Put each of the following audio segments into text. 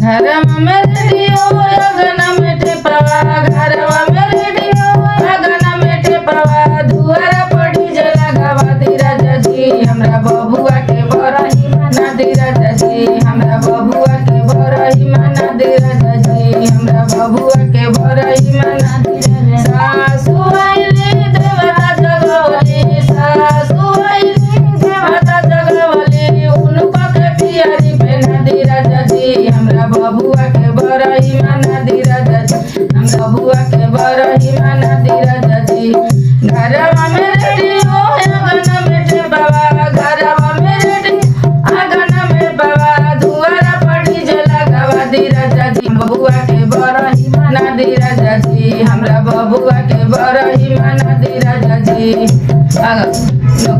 घरवा में रेडियो अगना में टेपवा, घरवा में रेडियो अगना में टेपवा, दुआरा पड़ी जे लगावा दी राजा जी हमरा बबुआ के बरही मना दी राजा जी हमरा बबुआ के बरही मना दी राजा जी हमरा बबुआ के बरही मना दी राजा। सासु आइली देवता जगवली, सासु आइली देवता जगवली, उनको के पियरी पहना दी राजा जी हमरा बबुआ के बरही मना दी राजा जी हमरा बबुआ के बरही मना दी राजा जी। घरवा में रेडियो अगना में टेपवा, घरवा में रेडियो अगना में बाबा, दुआरा पड़ी जे लगावा दी राजा जी बबुआ के बरही मना दी राजा जी हमरा बबुआ के बरही मना दी राजा जी।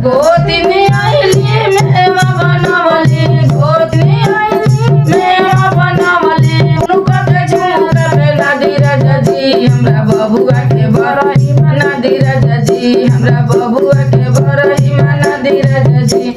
गोतनी आइली मेवा बनवली, गोतनी आइली मेवा बनवली, उनको के झुमका पहना दी राजा जी हमरा बबुआ के बरही मना दी राजा जी हमरा बबुआ के बरही मना दी राजा जी।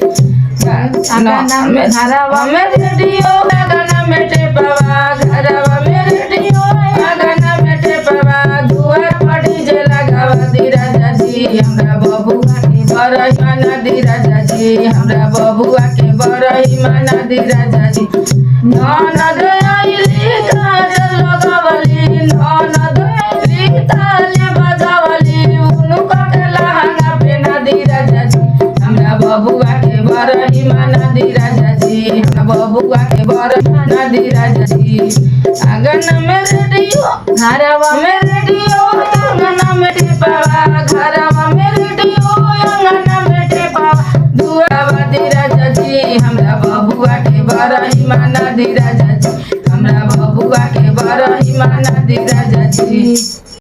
घरवा में रेडियो अगना में टेपवा, घरवा में रेडियो अगना में टेपवा, दुआर पड़ी जे लगावा दी राजा जी हमरा बबुआ के बरही मना दी राजा जी हमरा बबुआ के बरही मना दी राजा जी। ननद आइली काजल लगवली, ननद आइली ताली बजावली, उनको के लहंगा पहना दी राजा जी हमरा बबुआ के बरही मना दी राजा जी हमरा बबुआ के बरही मना दी राजा जी। अगना में रेडियो घरवा में रेडियो अगना में टेपवा, घरवा में रेडियो अगना में टेपवा, दुआरा दी राजा जी हमरा बबुआ के बरही मना दी राजा जी हमरा बबुआ के बरही मना दी राजा जी।